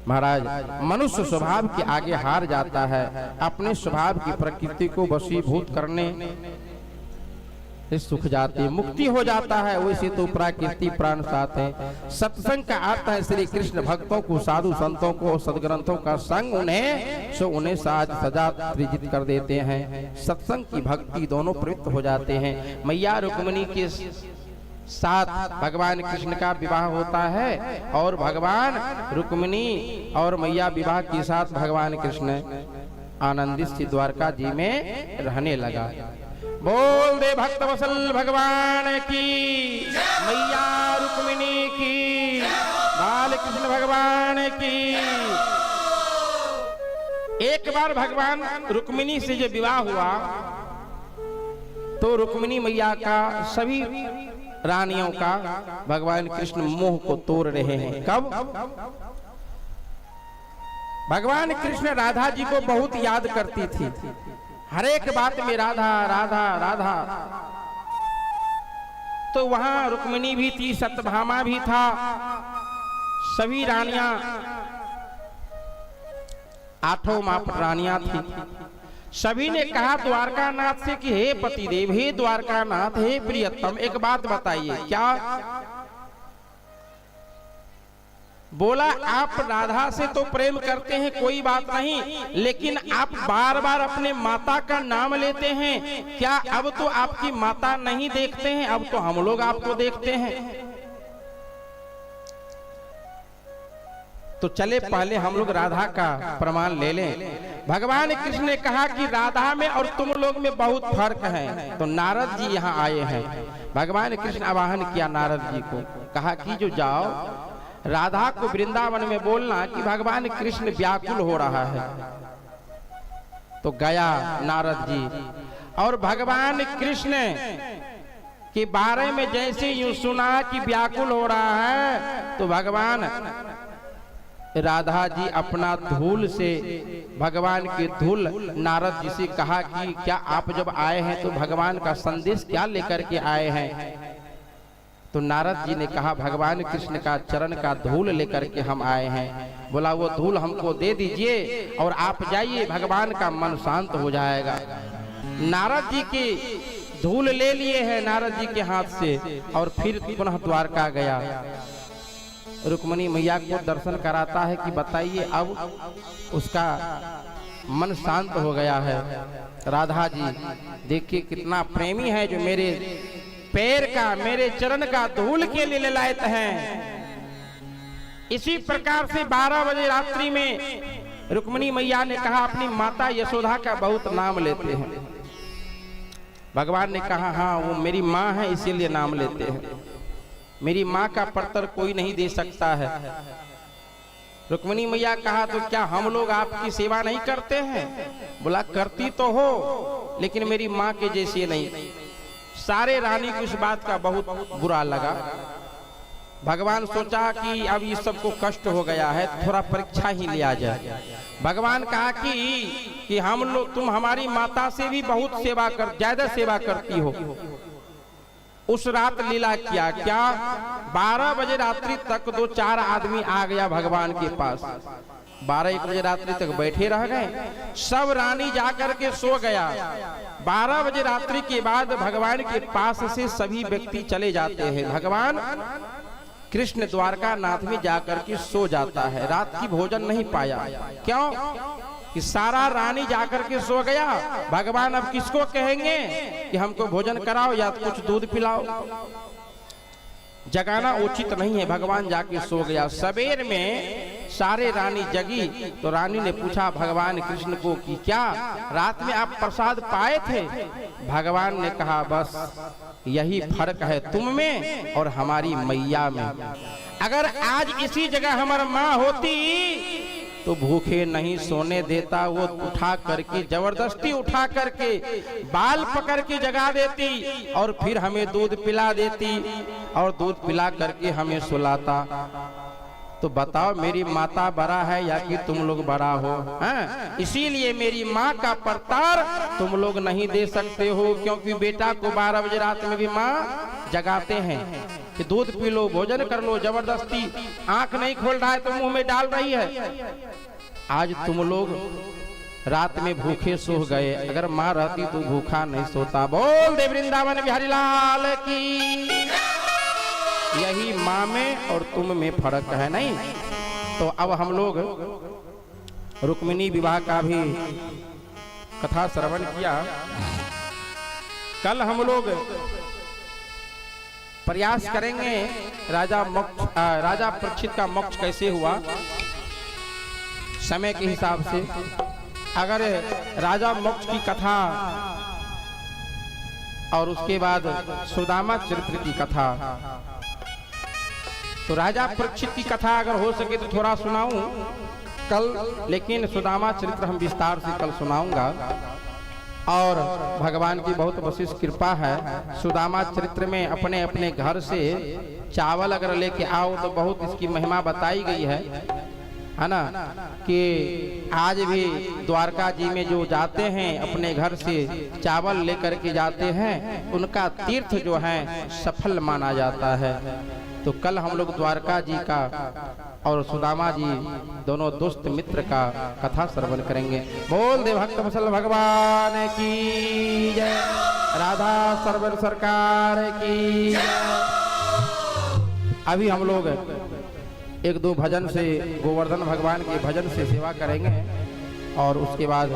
महाराज मनुष्य स्वभाव के आगे हार जाता है, अपने स्वभाव की प्रकृति को वशीभूत करने से सुख जाती मुक्ति हो जाता है। वैसे तो प्रकृति प्राण साथ है। सत्संग का अर्थ है श्री कृष्ण भक्तों को, साधु संतों को, सदग्रंथों का संग उन्हें साज सजा त्रिजित कर देते हैं। सत्संग की भक्ति दोनों प्रवृत्त हो जाते हैं। मैया रुक्मिणी के साथ भगवान कृष्ण का विवाह होता है और भगवान रुक्मिणी और मैया विवाह के साथ भगवान कृष्ण आनंदित सी द्वारका जी में रहने लगा। बोल दे भक्त वत्सल भगवान की, मैया रुक्मिणी की, बाल कृष्ण भगवान की। एक बार भगवान रुक्मिणी से जब विवाह हुआ तो रुक्मिणी मैया का सभी रानियों का भगवान कृष्ण मोह को तोड़ रहे हैं। कब? भगवान कृष्ण राधा जी को बहुत याद करती थी, हर एक बात में राधा राधा राधा। तो वहां रुक्मिणी भी थी, सत्यभामा भी था, सभी रानियां, आठों मां रानियां थी। सभी ने कहा द्वारका नाथ से कि हे पतिदेव, हे द्वारका नाथ, हे प्रियतम, एक बात बताइए। क्या? बोला आप राधा से तो प्रेम करते हैं, कोई बात नहीं, लेकिन आप बार बार अपने माता का नाम लेते हैं। क्या अब तो आपकी माता नहीं देखते हैं, अब तो हम लोग आपको देखते हैं। तो चले पहले हम लोग राधा का प्रमाण ले लें। भगवान कृष्ण ने कहा कि राधा में और तुम लोग में बहुत फर्क है। तो नारद जी यहाँ आए हैं। भगवान कृष्ण आवाहन किया नारद जी को, कहा कि जो जाओ राधा को वृंदावन में बोलना कि भगवान कृष्ण व्याकुल हो रहा है। तो गया नारद जी और भगवान कृष्ण के बारे में जैसे यूं सुना कि व्याकुल हो रहा है, तो भगवान राधा जी अपना धूल से, भगवान के धूल नारद जी से कहा कि क्या आप जब आए हैं तो भगवान का संदेश क्या लेकर के आए हैं? तो नारद जी ने कहा भगवान कृष्ण का चरण का धूल लेकर के हम आए हैं। बोला वो धूल हमको दे दीजिए और आप जाइए, भगवान का मन शांत हो जाएगा। नारद जी के धूल ले लिए हैं नारद जी के हाथ से और फिर पुनः द्वारका गया। रुक्मिणी मैया को दर्शन कराता है कि बताइए अब उसका मन शांत हो गया है। राधा जी देखिए कितना प्रेमी है, जो मेरे पैर का, मेरे चरण का धूल के लिए ललायत हैं। इसी प्रकार से 12 बजे रात्रि में रुक्मिणी मैया ने कहा अपनी माता यशोदा का बहुत नाम लेते हैं। भगवान ने कहा हाँ वो मेरी माँ है इसीलिए नाम लेते हैं, मेरी माँ का परतर कोई नहीं दे सकता है। रुक्मिणी मैया कहा तो क्या हम लोग आपकी सेवा नहीं करते हैं? बोला करती तो हो लेकिन मेरी माँ के जैसी नहीं। सारे रानी को इस बात का बहुत बुरा लगा। भगवान सोचा कि अब इस सबको कष्ट हो गया है, थोड़ा परीक्षा ही लिया जाए। भगवान कहा कि हम लोग, तुम हमारी माता से भी बहुत सेवा कर, ज्यादा सेवा करती हो। उस रात लीला किया क्या, 12 बजे रात्रि तक 2-4 आदमी आ गया भगवान के पास। 12-1 बजे रात्रि तक बैठे रह गए, सब रानी जाकर के सो गया। 12 बजे रात्रि के बाद भगवान के पास से सभी व्यक्ति चले जाते हैं। भगवान कृष्ण द्वारका नाथ में जाकर के सो जाता है, रात की भोजन नहीं पाया। क्यों? कि सारा रानी जाकर के सो गया। भगवान अब किसको कहेंगे कि हमको भोजन कराओ या कुछ दूध पिलाओ? जगाना उचित नहीं है। भगवान जाके सो गया। सवेर में सारे रानी जगी तो रानी ने पूछा भगवान कृष्ण को कि क्या रात में आप प्रसाद पाए थे? भगवान ने कहा बस यही फर्क है तुम में और हमारी मैया में। अगर आज इसी जगह हमारी माँ होती तो भूखे नहीं सोने देता, वो उठा करके, जबरदस्ती उठा करके बाल पकड़ के जगा देती और फिर हमें दूध पिला देती और दूध पिला करके हमें सुलाता। तो बताओ मेरी माता बड़ा है या कि तुम लोग बड़ा हो? इसीलिए मेरी माँ का परतार तुम लोग नहीं दे सकते हो, क्योंकि बेटा को 12 बजे रात में भी माँ जगाते हैं। कि दूध पी लो, भोजन कर लो, जबरदस्ती आंख नहीं खोल रहा है तो मुंह में डाल रही है। आज तुम लोग रात में भूखे सो गए, अगर माँ रहती तो भूखा नहीं सोता। बोल दे वृंदावन बिहारी लाल की। यही माँ में और तुम में फर्क है नहीं। तो अब हम लोग रुक्मिणी विवाह का भी कथा श्रवण किया। कल हम लोग प्रयास करेंगे राजा परीक्षित का मोक्ष कैसे हुआ समय के हिसाब से। अगर राजा मोक्ष की कथा और उसके बाद सुदामा चरित्र की कथा, तो राजा परीक्षित की कथा अगर हो सके तो थोड़ा सुनाऊं कल, लेकिन सुदामा चरित्र हम विस्तार से कल सुनाऊंगा। और भगवान की बहुत विशेष कृपा है, सुदामा चरित्र में अपने अपने घर से चावल अगर लेके आओ तो बहुत इसकी महिमा बताई गई है ना। कि आज भी द्वारका जी में जो जाते हैं अपने घर से चावल लेकर के जाते हैं, उनका तीर्थ जो है सफल माना जाता है। तो कल हम लोग द्वारका जी का और सुदामा जी दोनों दोस्त मित्र का कथा श्रवण करेंगे। बोल दे भक्त वत्सल भगवान की जय, राधा सर्वर सरकार की जय। अभी हम लोग एक दो भजन से, गोवर्धन भगवान के भजन से सेवा करेंगे और उसके बाद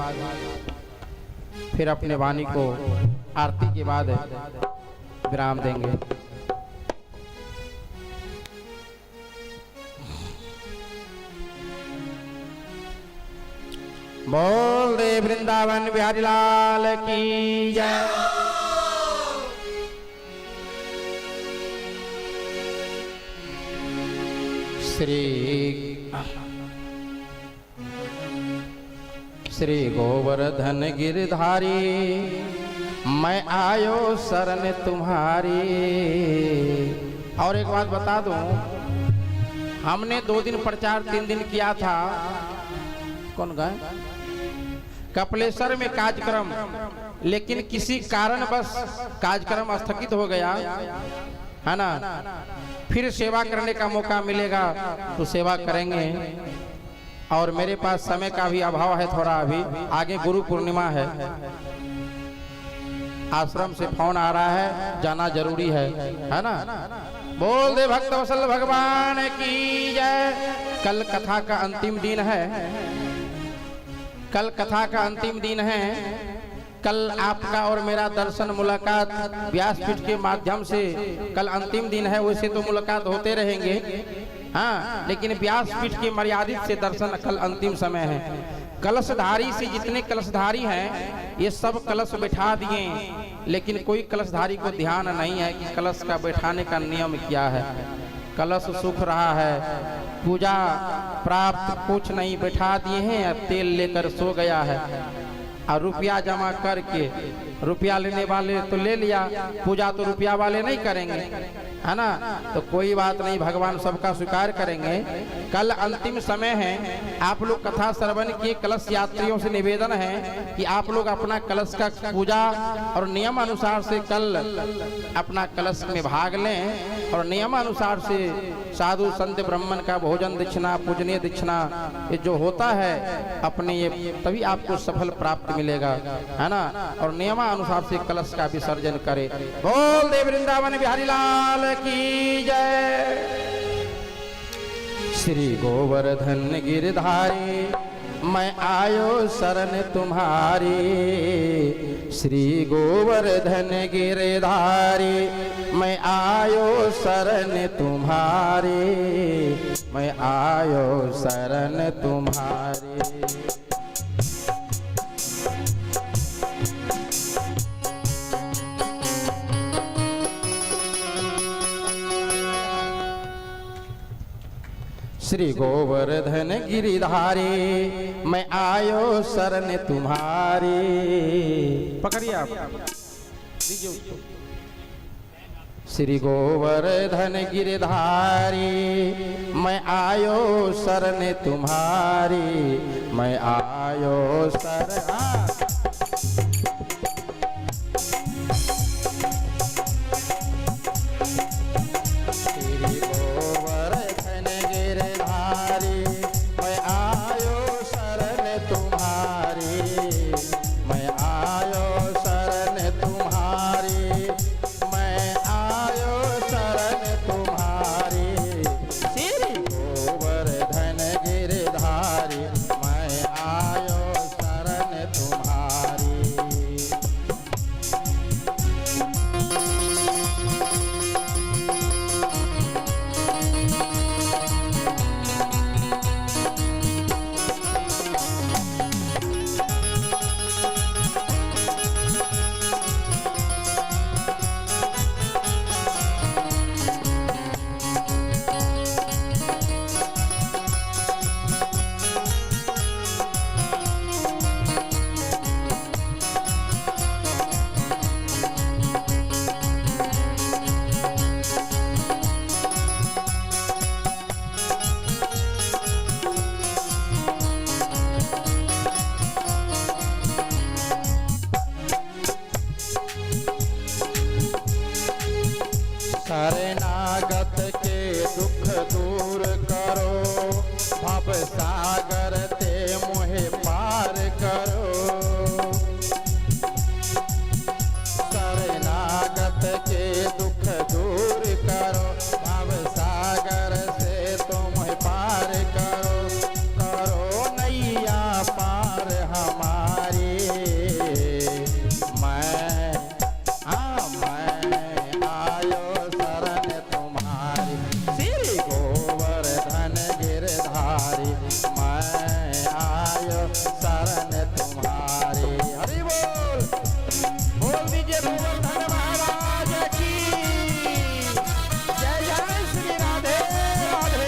फिर अपने वाणी को आरती के बाद विराम देंगे। बोल दे वृंदावन बिहारी लाल की जय। श्री गोवर्धन गिरधारी, मैं आयो शरण तुम्हारी। और एक बात बता दूं, हमने 2 दिन प्रचार 3 दिन किया था। कौन गए? कपिलेश्वर में कार्यक्रम, लेकिन किसी कारण बस कार्यक्रम स्थगित हो गया है ना। फिर सेवा करने का मौका मिलेगा तो सेवा करेंगे। और मेरे पास समय का भी अभाव है थोड़ा, अभी आगे गुरु पूर्णिमा है, आश्रम से फोन आ रहा है, जाना जरूरी है ना। बोल दे भक्त वत्सल भगवान की जय। कल कथा का अंतिम दिन है, कल कथा का अंतिम दिन है। कल आपका और मेरा दर्शन मुलाकात व्यासपीठ के माध्यम से कल अंतिम दिन है। वैसे तो मुलाकात होते रहेंगे, हाँ, लेकिन व्यासपीठ के मर्यादित से दर्शन कल अंतिम समय है। कलशधारी से जितने कलशधारी हैं ये सब कलश बैठा दिए, लेकिन कोई कलशधारी को ध्यान नहीं है कि कलश का बैठाने का नियम क्या है। कलश सूख रहा है, पूजा प्राप्त कुछ नहीं, बैठा दिए हैं, तेल लेकर सो गया है। और रुपया जमा करके, रुपया लेने वाले तो ले लिया, पूजा तो रुपया वाले नहीं करेंगे, है ना। तो कोई बात नहीं, भगवान सबका स्वीकार करेंगे। कल अंतिम समय है, आप लोग कथा श्रवण किए। कलश यात्रियों से निवेदन है कि आप लोग अपना कलश का पूजा और नियम अनुसार से कल अपना कलश में भाग लें। और नियम अनुसार से साधु संत ब्राह्मण का भोजन दक्षिणा, पूजनीय दक्षिणा ये जो होता है अपने, ये तभी आपको सफल प्राप्त मिलेगा, है ना। और नियमानुसार से कलश का विसर्जन करे। बोल दे वृंदावन बिहारी लाल की जय। श्री गोवर्धन गिरधारी, मैं आयो शरण तुम्हारी। श्री गोवर्धन गिरधारी, मैं आयो शरण तुम्हारी। मैं आयो शरण तुम्हारी। श्री गोवर्धन गिरिधारी, मैं आयो शरण तुम्हारी। पकड़िए आप, दीजिए उसको। श्री गोवर्धन गिरिधारी, मैं आयो शरण तुम्हारी। मैं आयो शरण। सागर ते मोहे पार करो, शरणागत के दुख दूर करो, भव सागर से तुम पार करो, करो नैया पार हमारी। मैं आयो शरण तुम्हारी, श्री गोवर्धन गिरधारी, मैं आयो शरण तुम्हारी। हरि बोल, बोल दीजिए गोवर्धन महाराज की जय। जय श्री राधे राधे।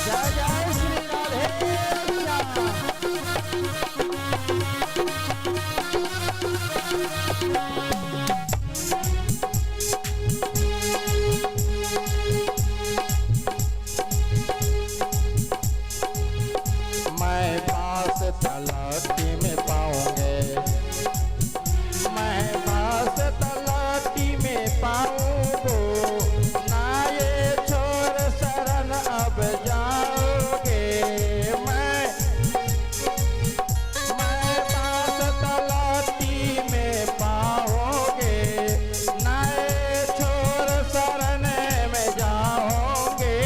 जय जय श्री राधे राधे। मैं पास तलाटी में पाऊंगे, मैं पास तलाटी में पाऊंगो, ना ये छोर शरण अब जाओगे। मैं पास तलाटी में पाओगे, ना ये छोर शरण में जाओगे,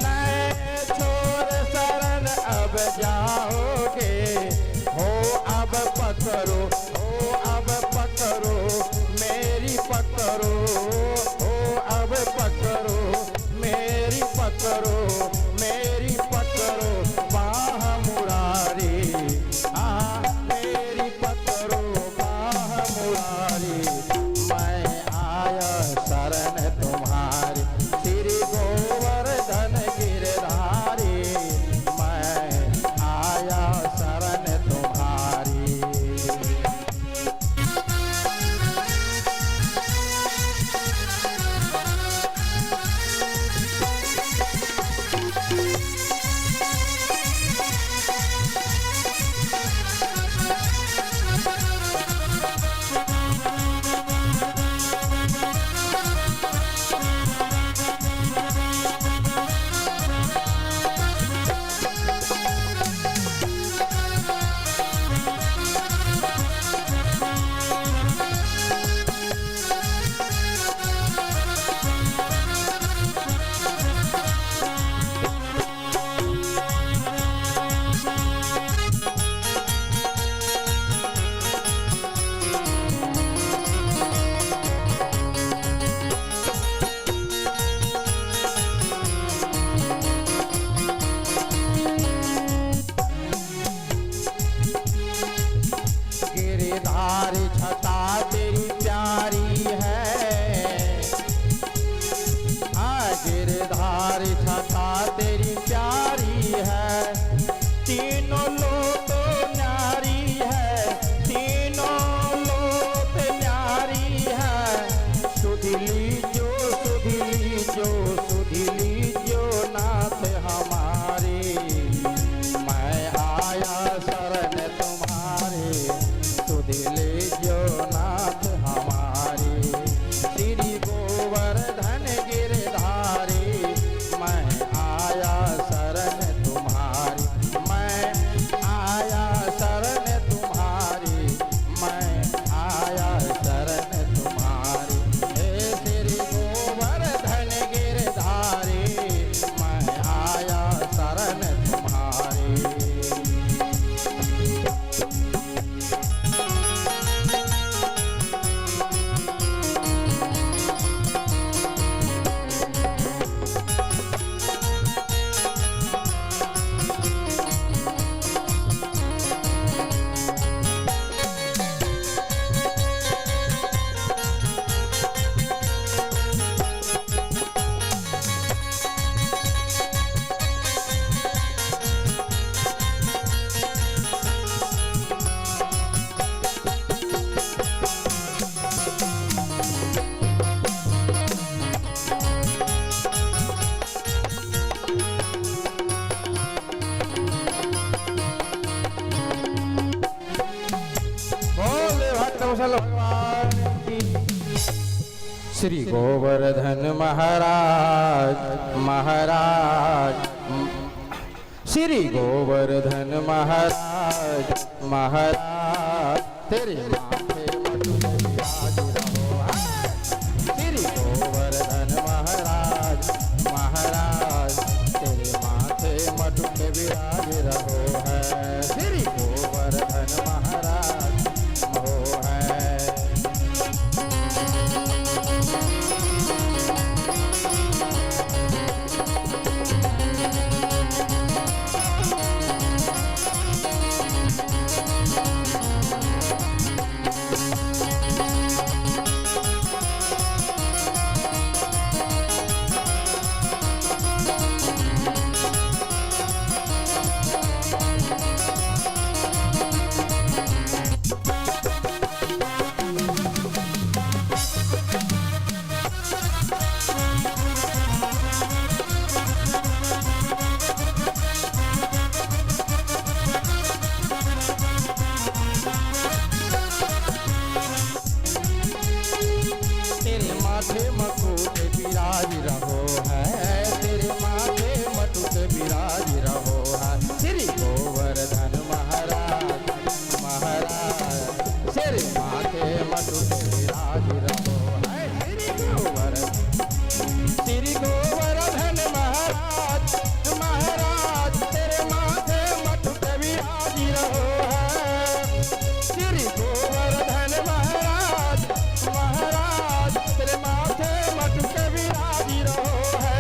ना ये छोर शरण अब जाओगे। हो अब पकड़ो, हो अब पकड़ो मेरी पकड़ो, हो अब पकड़ो मेरी पकड़ो, मेरी पकड़ो बाह मुरारी, मेरी पकड़ो बाह मुरारी। मैं आया शरण तुम्हारी, श्री गोवर्धन गिरधारी, मैं आया शरण तुम्हारी। गिरधारी छटा तेरी प्यारी है, गिरधारी छटा तेरी प्यारी है, तीनों लोक न्यारी है, तीनों लोक न्यारी है। सुधिली जो सुधिली जो सुधिली जो नाथ हमारी, मैं आया शरण तुम्हारे, सुधिली जो नाथ हमारी, श्री गोवर्धन गिरधारी, मैं आया शरण तुम्हारी, मैं कौशल श्री गोवर्धन महाराज महाराज श्री गोवर्धन महाराज महाराज तेरे माथे मटुक विराज रहो है। श्री गोवर्धन महाराज महाराज तेरे माथे मटुक विराज रहो है। श्री गोवर्धन महाराज हो है। माथे मकुट विराज रहो है। तेरे माथे मकुट विराज रहो है। श्री गोवर्धन महाराज महाराज तेरे माथे मकुट विराज रहो है। श्री गोवर्धन महाराज महाराज तेरे माथे मकुट विराज रहो है। श्री गोवर्धन महाराज महाराज तेरे माथे मटुक विराज रहो है।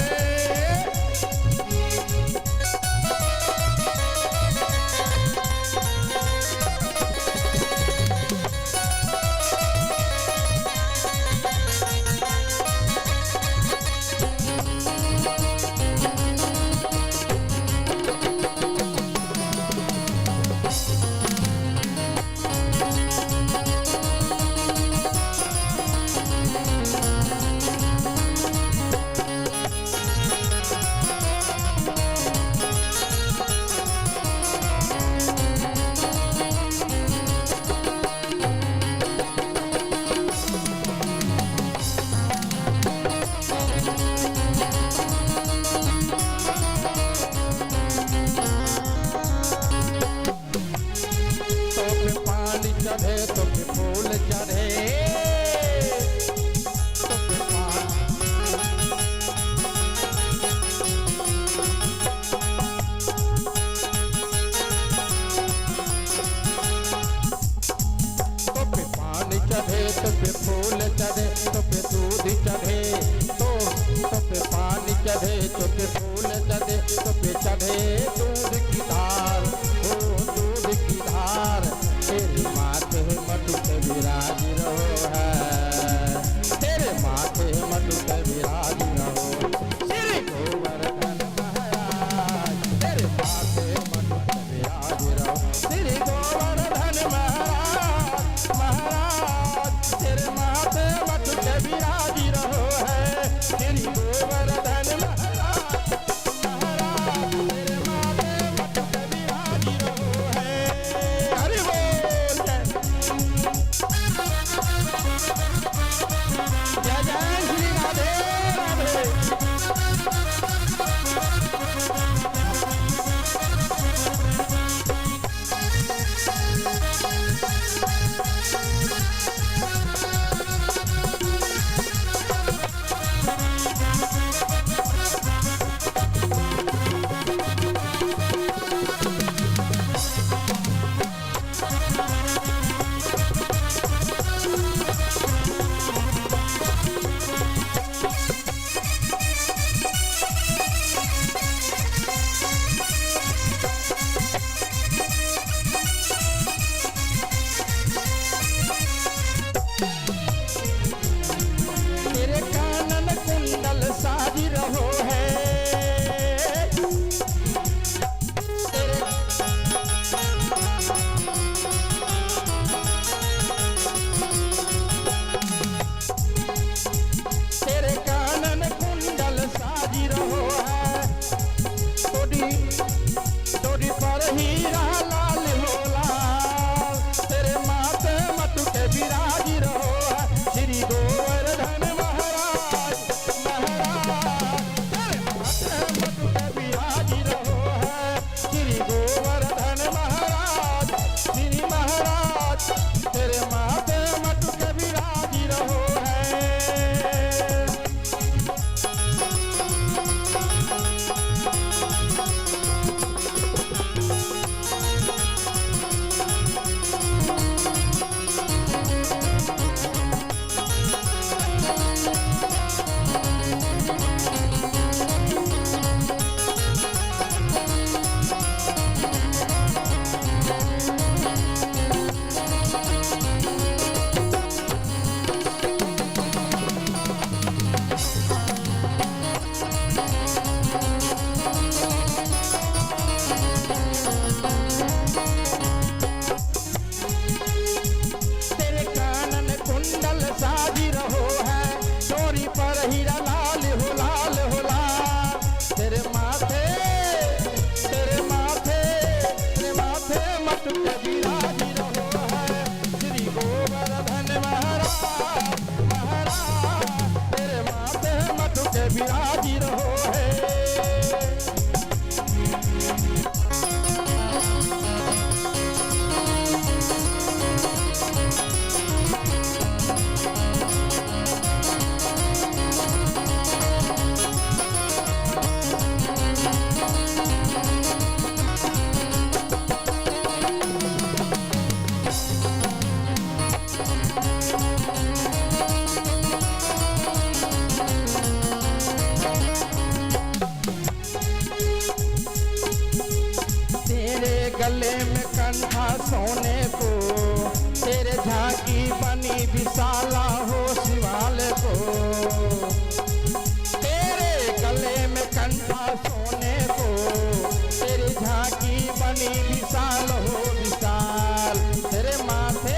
चढ़े तो फूल चढ़े तो पे पानी चढ़े तो पे फूल चढ़े तो पे दूध चढ़े तो पे पानी चढ़े तो पे फूल चढ़े तो पे चढ़े दूध की धार ओ दूध की धार। तेरे माथे मटुक विराज रहो है। तेरे माथे मटुक विराज रहो। श्री गोवर्धन महाराज तेरे माथे मटुक विराज रहो। श्री गोवर्धन महाराज महाराज तेरे माथे मटुक विराज रहो है। श्री गोवर्धन महाराज महाराज तेरे माथे कंठा सोने को, तेरे झांकी बनी विशाला हो शिवाल को। तेरे गले में कंठा सोने को, तेरी झांकी बनी विशाल हो विशाल। तेरे माथे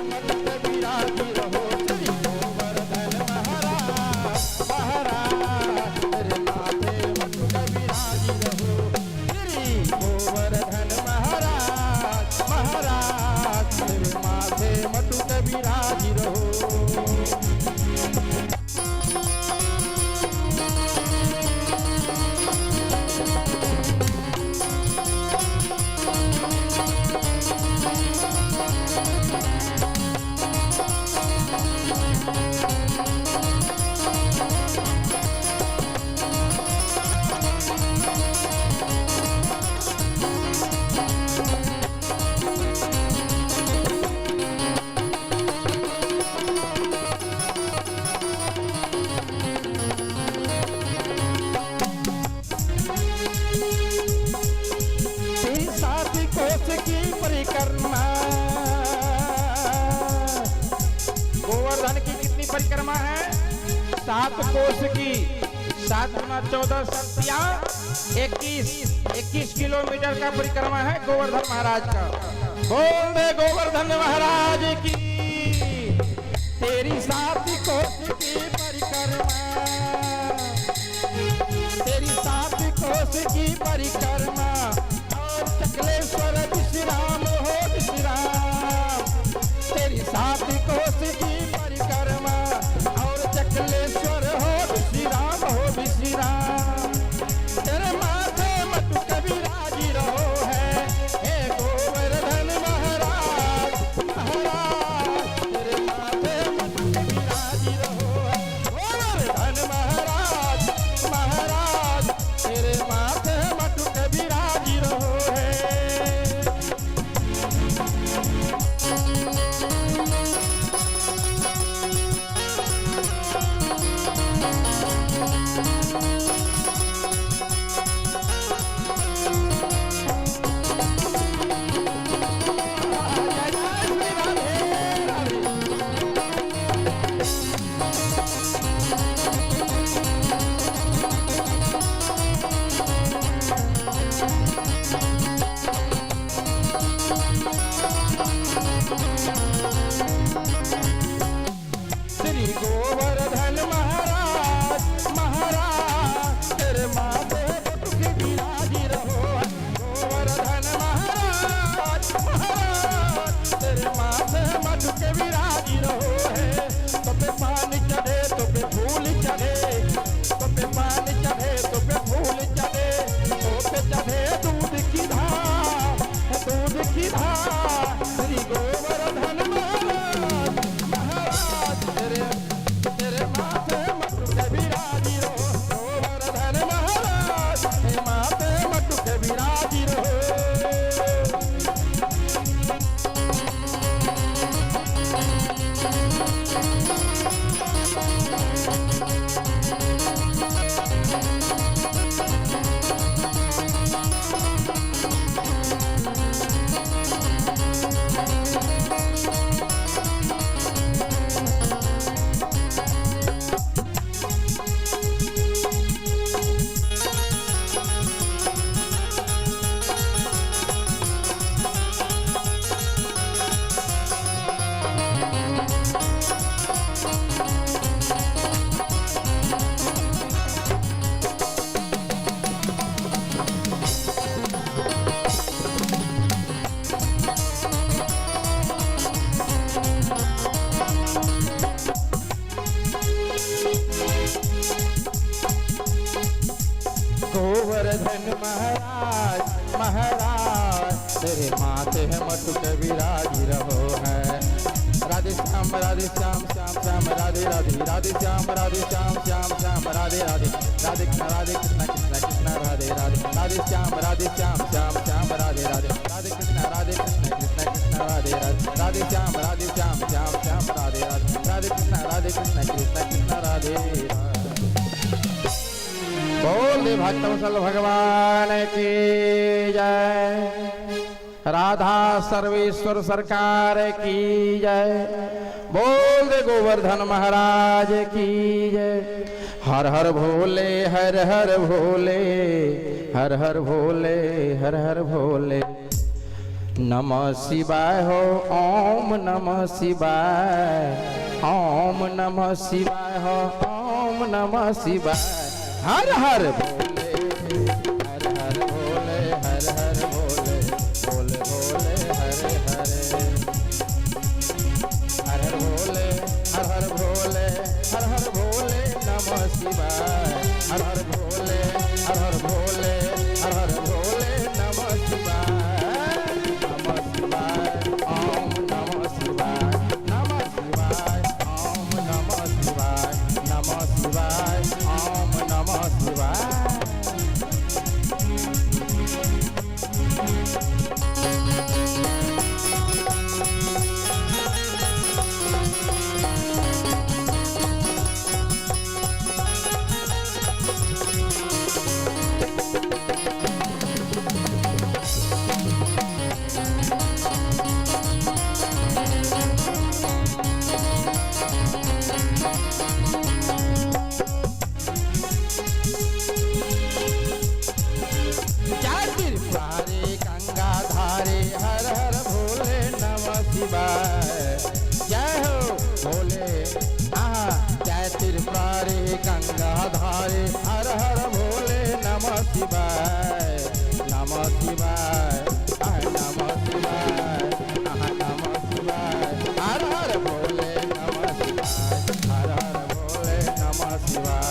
मटक विराजी रहो श्री गोवर्धन महाराज महाराज। तेरे माथे मटक विराजी रहो श्री गोवर्धन महाराज महाराज। तेरे माथे मटक विराजी रहो। परिक्रमा गोवर्धन की कितनी परिक्रमा है? 7 कोस की। 7 गुना 14 सत्या 21 किलोमीटर का परिक्रमा है गोवर्धन महाराज का। बोल दे गोवर्धन महाराज की। तेरी 7 कोस की परिक्रमा, तेरी 7 कोस की परिक्रमा और चकलेश्वर विश्राम हो विश्राम। तेरी 7 कोस की परिक्रमा और चकलेश्वर हो विश्राम हो विश्राम। तेरे माथे मटक विराजी रहो है हे गोवर्धन महाराज महाराज। तेरे माथे मटक विराजी रहो है गोवर्धन महाराज महाराज। तेरे माथे मटक विराजी रहो है। श्री गोवर्धन महाराज महाराज। तेरे माथे मटक विराजी रहो गोवर्धन महाराज महाराज। तेरे माथे मटक विराजी रहो है। तो पे पानी चढ़े तो पे फूल चढ़े, तो पे पानी चढ़े तो पे फूल चढ़े, तो पे चढ़े दूध की धार दूध की धार। श्री गोवर्धन महाराज महाराज। तेरे माथे मटक विराजी रहो गोवर्धन महाराज। तेरे माथे मटक विराजी रहो। गोवर्धन महाराज महाराज। तेरे माथे है मटक विराजी रहो है। राधे श्याम श्याम श्याम राधे राधे राधे श्याम श्याम श्याम राधे राधे राधे कृष्ण कृष्ण राधे राधे राधे श्याम श्याम श्याम राधे राधे राधे कृष्ण कृष्ण कृष्ण राधे राधे राधे श्याम श्याम श्याम राधे राधे राधे कृष्ण कृष्ण कृष्ण राधे राधे। बोल दे भक्तवत्सल भगवान की जय। राधा सर्वेश्वर सरकार की जय। बोल दे गोवर्धन महाराज की जय। हर हर भोले हर हर भोले, हर हर भोले हर हर भोले। नमः शिवाय हो ओम नमः शिवाय, ओम नमः शिवाय हो ओम नमः शिवाय। हर हर भोले हर हर भोले, हर हर भोले भोले भोले हरे हरे। हर हर भोले हर हर भोले, हर हर भोले नमः शिवाय। हर हर भोले हर हर भोले, हर हर भोले नमः शिवाय। नमः शिवाय ओम नमः शिवाय, नमः शिवाय ओम नमः शिवाय, नमः शिवाय ओम नमः शिवाय। जय हो भोले जय त्रिपुरारी गंगाधारी। हर हर भोले नमः शिवाय, नमः शिवाय नमः शिवाय नमः शिवाय। हर हर भोले नमः शिवाय, हर हर भोले नमः शिवाय।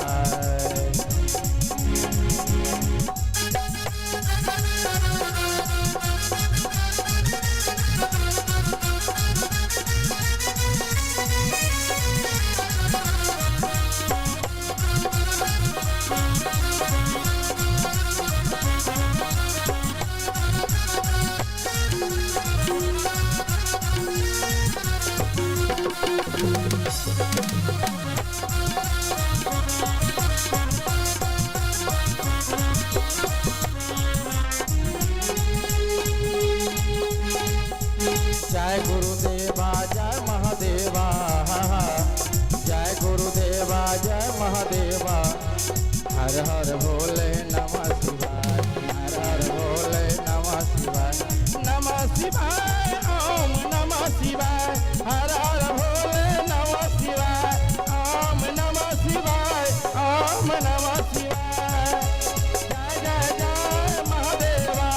जय गुरुदेवा जय महादेवा, जय गुरुदेवा जय महादेवा। हर हर भोले नमः शिवाय, हर हर भोले नमः शिवाय। नमः शिवाय ओम नमः शिवाय, हर हर भोले नमः शिवाय। ओम नमः शिवाय ओम नमः शिवाय। जय जय जय महादेवा,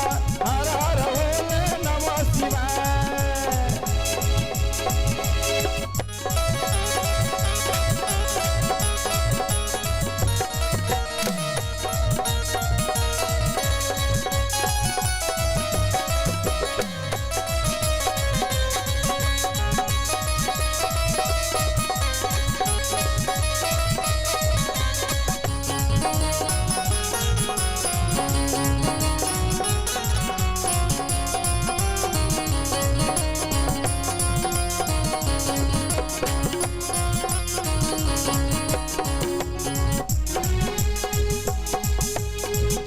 हर हर भोले नमः शिवाय।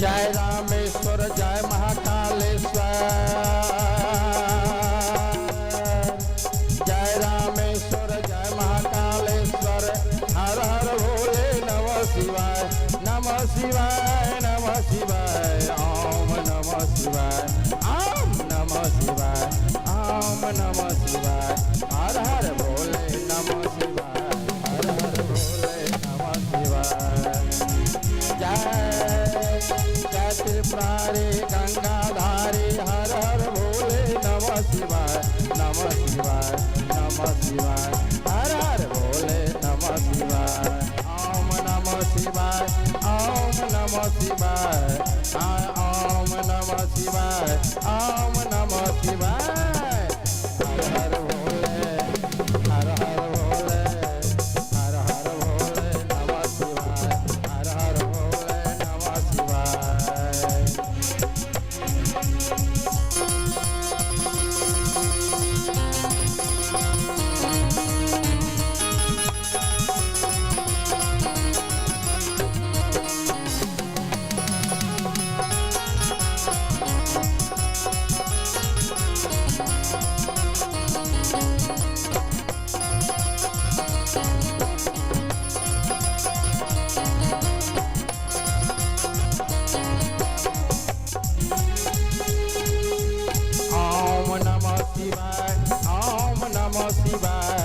जय रामेश्वर जय महाकालेश्वर, जय रामेश्वर जय महाकालेश्वर। हर हर भोले नमः शिवाय, नमः शिवाय नमः शिवाय। ओम नमः शिवाय ओम नमः शिवाय, ओम नमः शिवाय। हर हर भोले नमः शिवाय, हर हर भोले नमः शिवाय। जय त्रिपुरारी गंगाधारी। हर हर भोले नमः शिवाय, नमः शिवाय नमः शिवाय। हर हर भोले नमः शिवाय। ओम नमः शिवाय ओम नमः शिवाय, ओम नमः शिवाय ओम नमः शिवाय। हर हर भोले, हर हर भोले, हर हर भोले नमः शिवाय, हर हर भोले नमः शिवाय। शिवाय।